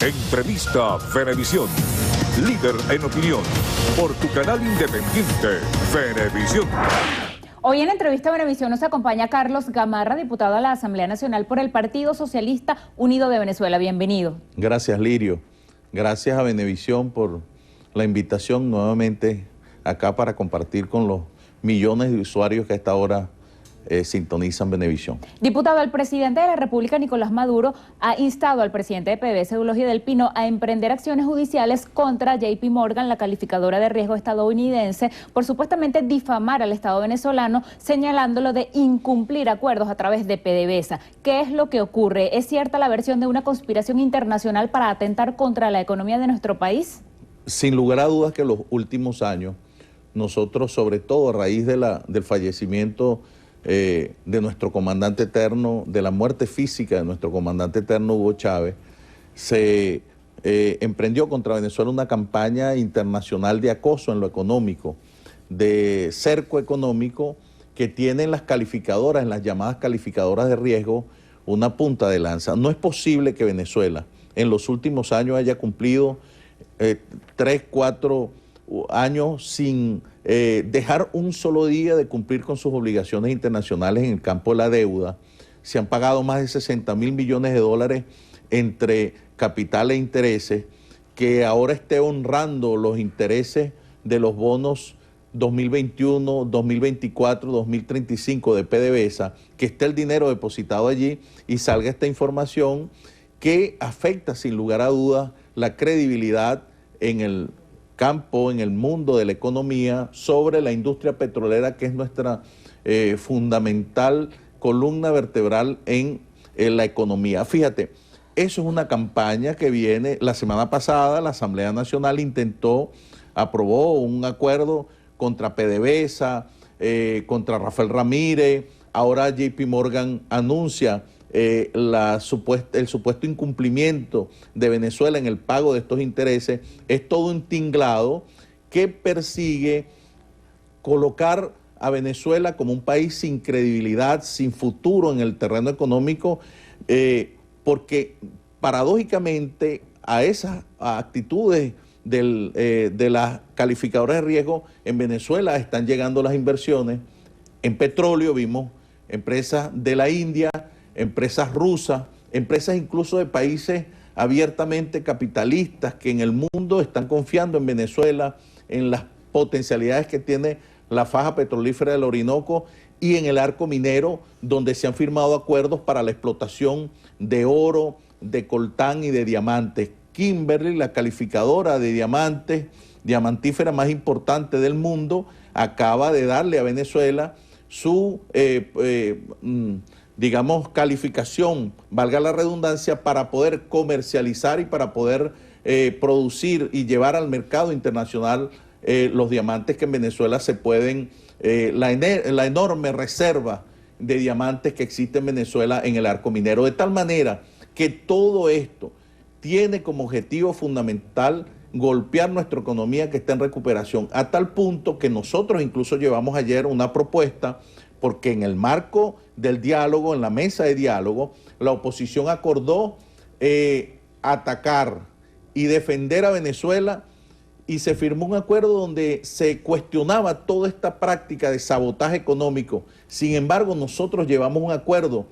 Entrevista Venevisión. Líder en opinión. Por tu canal independiente, Venevisión. Hoy en Entrevista Venevisión nos acompaña Carlos Gamarra, diputado a la Asamblea Nacional por el Partido Socialista Unido de Venezuela. Bienvenido. Gracias, Lirio. Gracias a Venevisión por la invitación nuevamente acá para compartir con los millones de usuarios que a esta hora sintonizan Venevisión. Diputado, el presidente de la República, Nicolás Maduro, ha instado al presidente de PDVSA, Eulogio Del Pino, a emprender acciones judiciales contra JP Morgan, la calificadora de riesgo estadounidense, por supuestamente difamar al Estado venezolano, señalándolo de incumplir acuerdos a través de PDVSA. ¿Qué es lo que ocurre? ¿Es cierta la versión de una conspiración internacional para atentar contra la economía de nuestro país? Sin lugar a dudas que en los últimos años, nosotros, sobre todo a raíz del fallecimiento de nuestro comandante eterno, de la muerte física de nuestro comandante eterno Hugo Chávez, se emprendió contra Venezuela una campaña internacional de acoso en lo económico, de cerco económico, que tienen las calificadoras, en las llamadas calificadoras de riesgo, una punta de lanza. No es posible que Venezuela en los últimos años haya cumplido 3, 4 años sin dejar un solo día de cumplir con sus obligaciones internacionales en el campo de la deuda. Se han pagado más de 60.000 millones de dólares entre capital e intereses, que ahora esté honrando los intereses de los bonos 2021, 2024, 2035 de PDVSA, que esté el dinero depositado allí y salga esta información que afecta sin lugar a dudas la credibilidad en el campo, en el mundo de la economía, sobre la industria petrolera, que es nuestra fundamental columna vertebral en la economía. Fíjate, eso es una campaña que viene. La semana pasada la Asamblea Nacional aprobó un acuerdo contra PDVSA, contra Rafael Ramírez. Ahora JP Morgan anuncia el supuesto incumplimiento de Venezuela en el pago de estos intereses. Es todo un tinglado que persigue colocar a Venezuela como un país sin credibilidad, sin futuro en el terreno económico, porque paradójicamente a esas actitudes de las calificadoras de riesgo en Venezuela están llegando las inversiones. En petróleo vimos empresas de la India, empresas rusas, empresas incluso de países abiertamente capitalistas que en el mundo están confiando en Venezuela, en las potencialidades que tiene la faja petrolífera del Orinoco y en el arco minero, donde se han firmado acuerdos para la explotación de oro, de coltán y de diamantes. Kimberly, la calificadora de diamantes, diamantífera más importante del mundo, acaba de darle a Venezuela su digamos, calificación, valga la redundancia, para poder comercializar y para poder producir y llevar al mercado internacional los diamantes que en Venezuela se pueden, la enorme reserva de diamantes que existe en Venezuela en el arco minero. De tal manera que todo esto tiene como objetivo fundamental golpear nuestra economía, que está en recuperación, a tal punto que nosotros incluso llevamos ayer una propuesta, porque en el marco del diálogo, en la mesa de diálogo, la oposición acordó atacar y defender a Venezuela, y se firmó un acuerdo donde se cuestionaba toda esta práctica de sabotaje económico. Sin embargo, nosotros llevamos un acuerdo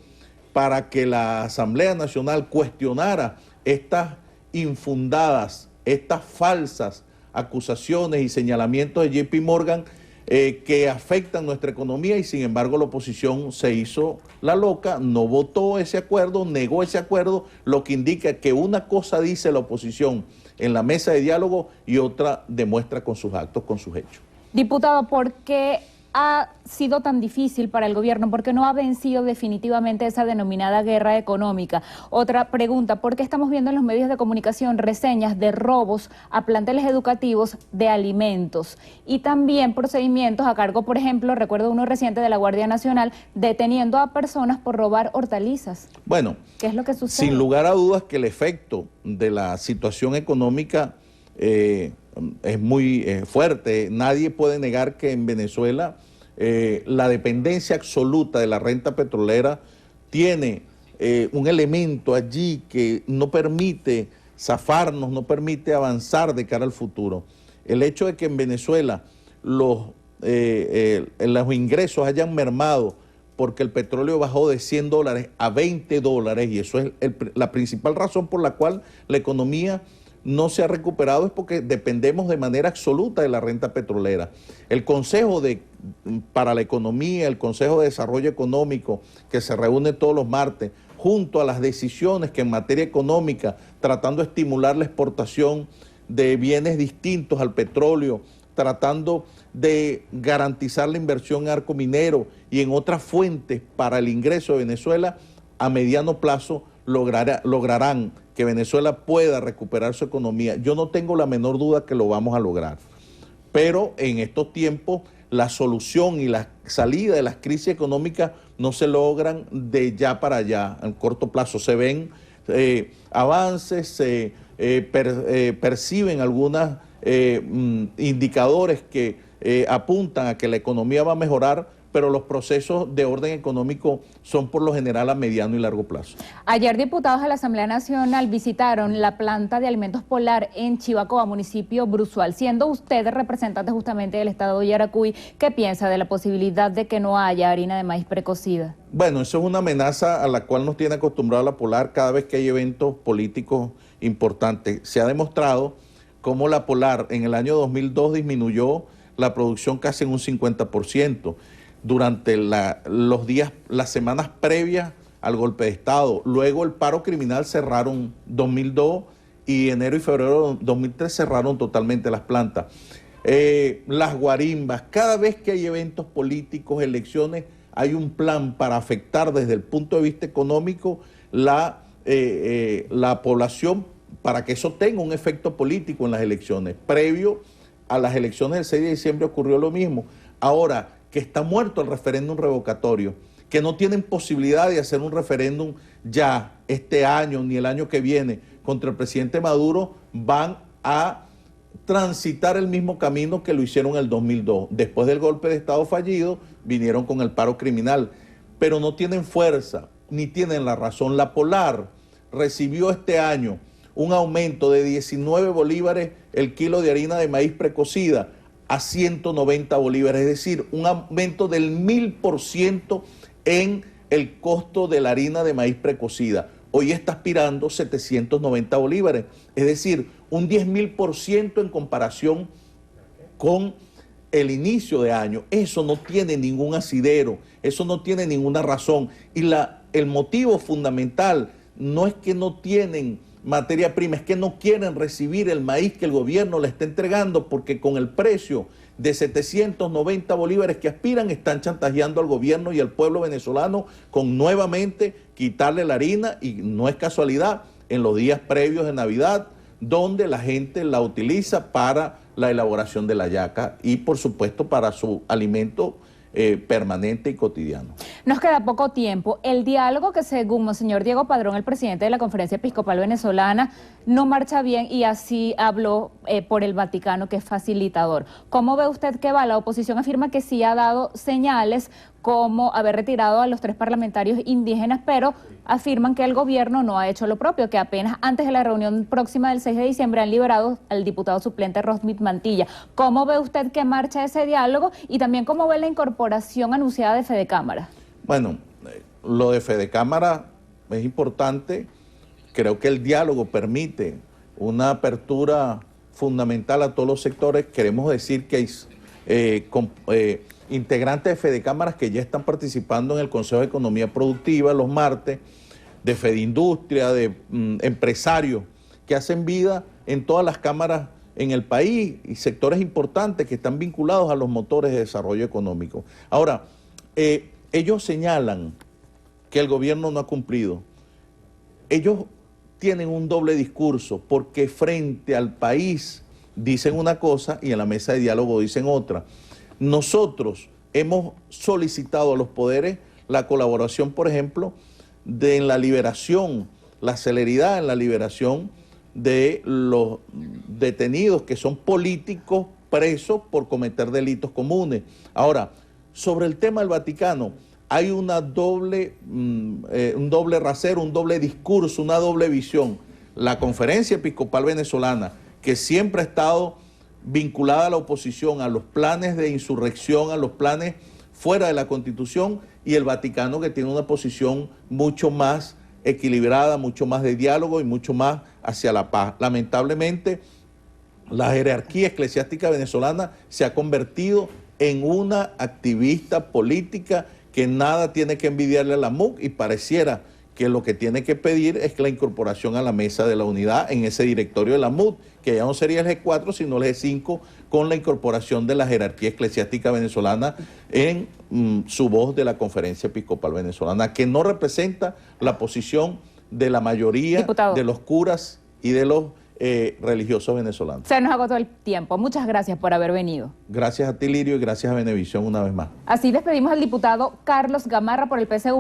para que la Asamblea Nacional cuestionara estas infundadas, estas falsas acusaciones y señalamientos de JP Morgan, que afectan nuestra economía, y sin embargo la oposición se hizo la loca, no votó ese acuerdo, negó ese acuerdo, lo que indica que una cosa dice la oposición en la mesa de diálogo y otra demuestra con sus actos, con sus hechos. Diputado, ¿por qué ha sido tan difícil para el gobierno? ¿Por qué no ha vencido definitivamente esa denominada guerra económica? Otra pregunta, ¿por qué estamos viendo en los medios de comunicación reseñas de robos a planteles educativos de alimentos? Y también procedimientos a cargo, por ejemplo, recuerdo uno reciente de la Guardia Nacional, deteniendo a personas por robar hortalizas. Bueno, ¿qué es lo que sucede? Sin lugar a dudas que el efecto de la situación económica es muy fuerte. Nadie puede negar que en Venezuela la dependencia absoluta de la renta petrolera tiene un elemento allí que no permite zafarnos, no permite avanzar de cara al futuro. El hecho de que en Venezuela los ingresos hayan mermado porque el petróleo bajó de $100 a $20, y eso es la principal razón por la cual la economía no se ha recuperado, es porque dependemos de manera absoluta de la renta petrolera. El Consejo para la Economía, el Consejo de Desarrollo Económico, que se reúne todos los martes, junto a las decisiones que en materia económica, tratando de estimular la exportación de bienes distintos al petróleo, tratando de garantizar la inversión en arco minero y en otras fuentes para el ingreso de Venezuela, a mediano plazo lograrán que Venezuela pueda recuperar su economía. Yo no tengo la menor duda que lo vamos a lograr, pero en estos tiempos la solución y la salida de las crisis económicas no se logran de ya para allá. En corto plazo se ven avances, se perciben algunos indicadores que apuntan a que la economía va a mejorar, pero los procesos de orden económico son por lo general a mediano y largo plazo. Ayer diputados de la Asamblea Nacional visitaron la planta de alimentos Polar en Chivacoa, municipio Bruzual. Siendo usted representante justamente del estado de Yaracuy, ¿qué piensa de la posibilidad de que no haya harina de maíz precocida? Bueno, eso es una amenaza a la cual nos tiene acostumbrado la Polar cada vez que hay eventos políticos importantes. Se ha demostrado cómo la Polar en el año 2002 disminuyó la producción casi en un 50%. Durante las semanas previas al golpe de Estado. Luego el paro criminal cerraron 2002 y enero y febrero de 2003 cerraron totalmente las plantas. Las guarimbas, cada vez que hay eventos políticos, elecciones, hay un plan para afectar desde el punto de vista económico la población, para que eso tenga un efecto político en las elecciones. Previo a las elecciones del 6 de diciembre ocurrió lo mismo. Ahora que está muerto el referéndum revocatorio, que no tienen posibilidad de hacer un referéndum ya este año ni el año que viene contra el presidente Maduro, van a transitar el mismo camino que lo hicieron en el 2002. Después del golpe de Estado fallido, vinieron con el paro criminal, pero no tienen fuerza, ni tienen la razón. La Polar recibió este año un aumento de 19 bolívares el kilo de harina de maíz precocida, a 190 bolívares, es decir, un aumento del 1000% en el costo de la harina de maíz precocida. Hoy está aspirando 790 bolívares, es decir, un 10.000% en comparación con el inicio de año. Eso no tiene ningún asidero, eso no tiene ninguna razón. Y el motivo fundamental no es que no tienen materia prima, es que no quieren recibir el maíz que el gobierno le está entregando, porque con el precio de 790 bolívares que aspiran están chantajeando al gobierno y al pueblo venezolano con nuevamente quitarle la harina, y no es casualidad, en los días previos de Navidad, donde la gente la utiliza para la elaboración de la yaca y por supuesto para su alimento permanente y cotidiano. Nos queda poco tiempo. El diálogo que, según Monseñor Diego Padrón, el presidente de la Conferencia Episcopal Venezolana, no marcha bien, y así habló por el Vaticano, que es facilitador. ¿Cómo ve usted que va? La oposición afirma que sí ha dado señales, como haber retirado a los 3 parlamentarios indígenas, pero afirman que el gobierno no ha hecho lo propio, que apenas antes de la reunión próxima del 6 de diciembre han liberado al diputado suplente Rosmith Mantilla. ¿Cómo ve usted que marcha ese diálogo, y también cómo ve la incorporación anunciada de Fedecámara? Bueno, lo de Fedecámara es importante. Creo que el diálogo permite una apertura fundamental a todos los sectores. Queremos decir que hay integrantes de Fedecámaras que ya están participando en el Consejo de Economía Productiva los martes, de Fedindustria, de empresarios que hacen vida en todas las cámaras en el país, y sectores importantes que están vinculados a los motores de desarrollo económico. Ahora, ellos señalan que el gobierno no ha cumplido. Ellos tienen un doble discurso, porque frente al país dicen una cosa y en la mesa de diálogo dicen otra. Nosotros hemos solicitado a los poderes la colaboración, por ejemplo, en la liberación, la celeridad en la liberación de los detenidos que son políticos presos por cometer delitos comunes. Ahora, sobre el tema del Vaticano, hay un doble rasero, un doble discurso, una doble visión. la Conferencia Episcopal Venezolana, que siempre ha estado vinculada a la oposición, a los planes de insurrección, a los planes fuera de la Constitución, y el Vaticano, que tiene una posición mucho más equilibrada, mucho más de diálogo y mucho más hacia la paz. Lamentablemente, la jerarquía eclesiástica venezolana se ha convertido en una activista política que nada tiene que envidiarle a la MUC, y pareciera que lo que tiene que pedir es que la incorporación a la mesa de la unidad en ese directorio de la MUD, que ya no sería el G4, sino el G5, con la incorporación de la jerarquía eclesiástica venezolana en su voz de la Conferencia Episcopal Venezolana, que no representa la posición de la mayoría Diputado, de los curas y de los religiosos venezolanos. se nos agotó el tiempo. Muchas gracias por haber venido. Gracias a ti, Lirio, y gracias a Venevisión una vez más. Así despedimos al diputado Carlos Gamarra por el PSU.